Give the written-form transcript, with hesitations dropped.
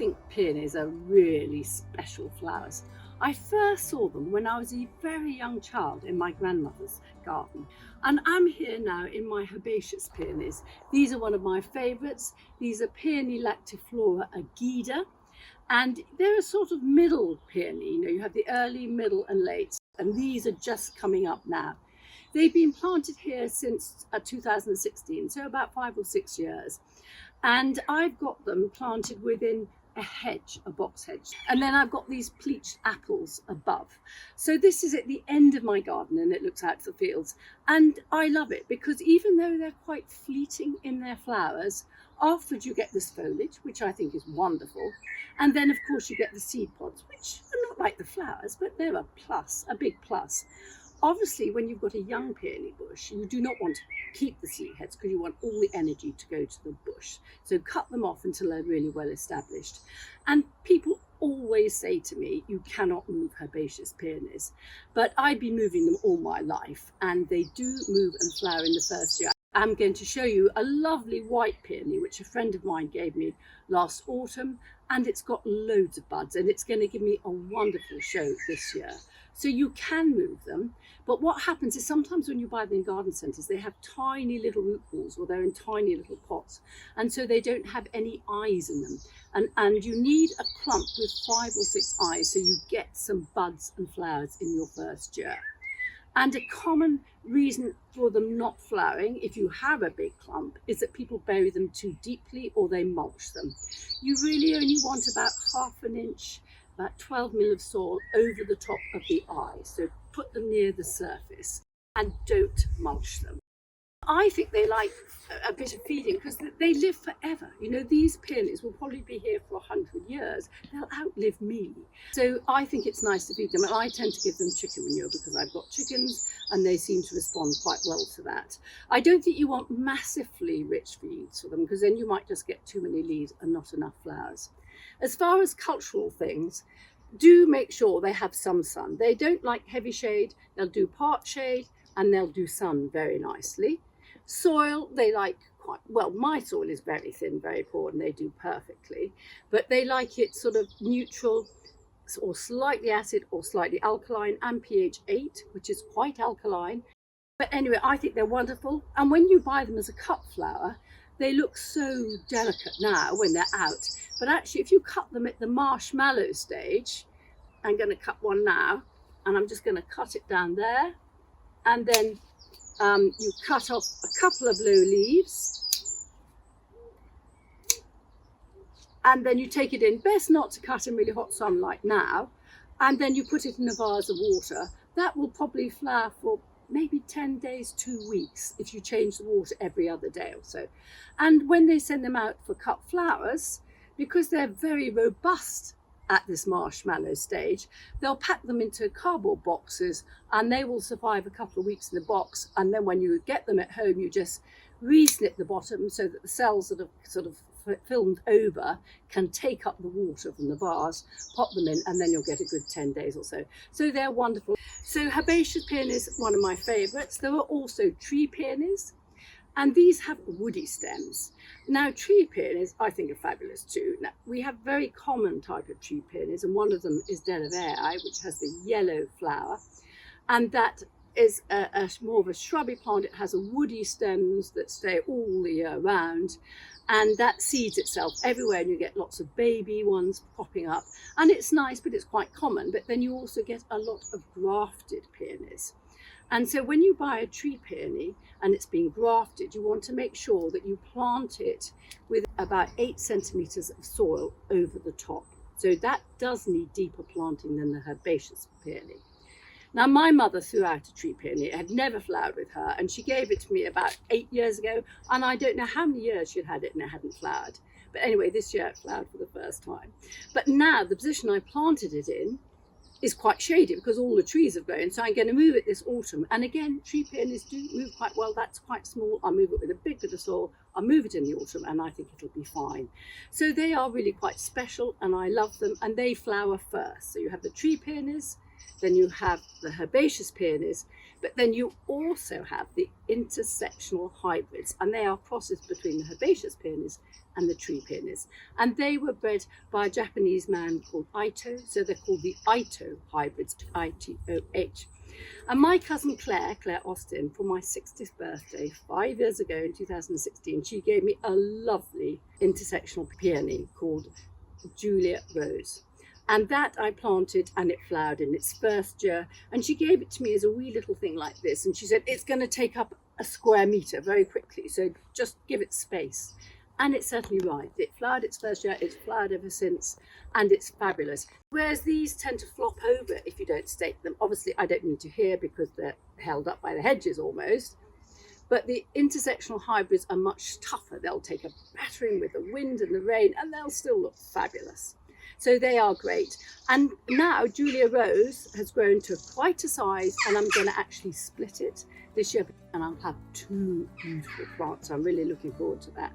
think peonies are really special flowers. I first saw them when I was a very young child in my grandmother's garden. And I'm here now in my herbaceous peonies. These are one of my favourites. These are Peony lactiflora agida. And they're a sort of middle peony. You know, you have the early, middle and late. And these are just coming up now. They've been planted here since 2016, so about 5 or 6 years. And I've got them planted within a hedge, a box hedge. And then I've got these pleached apples above. So this is at the end of my garden and it looks out to the fields. And I love it because even though they're quite fleeting in their flowers, afterwards you get this foliage, which I think is wonderful. And then of course you get the seed pods, which are not like the flowers, but they're a plus, a big plus. Obviously, when you've got a young peony bush, you do not want to keep the seed heads because you want all the energy to go to the bush. So cut them off until they're really well established. And people always say to me, you cannot move herbaceous peonies. But I've been moving them all my life, and they do move and flower in the first year. I'm going to show you a lovely white peony, which a friend of mine gave me last autumn, and it's got loads of buds, and it's going to give me a wonderful show this year. So you can move them, but what happens is sometimes when you buy them in garden centres, they have tiny little root balls, or they're in tiny little pots, and so they don't have any eyes in them. And you need a clump with 5 or 6 eyes so you get some buds and flowers in your first year. And a common reason for them not flowering, if you have a big clump, is that people bury them too deeply or they mulch them. You really only want about ½ an inch, about 12 mil of soil over the top of the eye. So put them near the surface and don't mulch them. I think they like a bit of feeding because they live forever. You know, these peonies will probably be here for 100 years. They'll outlive me. So I think it's nice to feed them. And I tend to give them chicken manure because I've got chickens and they seem to respond quite well to that. I don't think you want massively rich feeds for them because then you might just get too many leaves and not enough flowers. As far as cultural things, do make sure they have some sun. They don't like heavy shade. They'll do part shade and they'll do sun very nicely. Soil, they like quite well. My soil is very thin, very poor, and they do perfectly. But they like it sort of neutral or slightly acid or slightly alkaline, and pH 8, which is quite alkaline. But anyway, I think they're wonderful. And when you buy them as a cut flower, they look so delicate now when they're out. But actually, if you cut them at the marshmallow stage, I'm going to cut one now, and I'm just going to cut it down there, and then you cut off a couple of low leaves, and then you take it in. Best not to cut in really hot sunlight now, and then you put it in a vase of water. That will probably flower for maybe 10 days, 2 weeks, if you change the water every other day or so. And when they send them out for cut flowers, because they're very robust at this marshmallow stage, they'll pack them into cardboard boxes and they will survive a couple of weeks in the box. And then when you get them at home, you just re-snip the bottom so that the cells that have sort of filmed over can take up the water from the vase, pop them in, and then you'll get a good 10 days or so. So they're wonderful. So herbaceous peonies, one of my favourites. There are also tree peonies, and these have woody stems. Now, tree peonies, I think, are fabulous too. Now, we have very common type of tree peonies, and one of them is Delavere, which has the yellow flower, and that is more of a shrubby plant. It has a woody stems that stay all the year round, and that seeds itself everywhere, and you get lots of baby ones popping up, and it's nice, but it's quite common. But then you also get a lot of grafted peonies. And so when you buy a tree peony and it's been grafted, you want to make sure that you plant it with about 8 centimetres of soil over the top. So that does need deeper planting than the herbaceous peony. Now, my mother threw out a tree peony. It had never flowered with her, and she gave it to me about 8 years ago, and I don't know how many years she'd had it and it hadn't flowered. But anyway, this year it flowered for the first time. But now the position I planted it in is quite shady because all the trees have grown. So I'm going to move it this autumn. And again, tree peonies do move quite well. That's quite small. I'll move it with a big bit of soil. I'll move it in the autumn and I think it'll be fine. So they are really quite special and I love them, and they flower first. So you have the tree peonies, then you have the herbaceous peonies, but then you also have the intersectional hybrids, and they are crosses between the herbaceous peonies and the tree peonies. And they were bred by a Japanese man called Ito, so they're called the Ito hybrids, Itoh. And my cousin Claire Austin, for my 60th birthday 5 years ago in 2016, she gave me a lovely intersectional peony called Julia Rose. And that I planted, and it flowered in its first year. And she gave it to me as a wee little thing like this. And she said, it's going to take up a square metre very quickly, so just give it space. And it's certainly right. It flowered its first year, it's flowered ever since, and it's fabulous. Whereas these tend to flop over if you don't stake them. Obviously, I don't need to hear because they're held up by the hedges almost. But the intersectional hybrids are much tougher. They'll take a battering with the wind and the rain, and they'll still look fabulous. So they are great. And now Julia Rose has grown to quite a size, and I'm going to actually split it this year, and I'll have 2 beautiful plants. I'm really looking forward to that.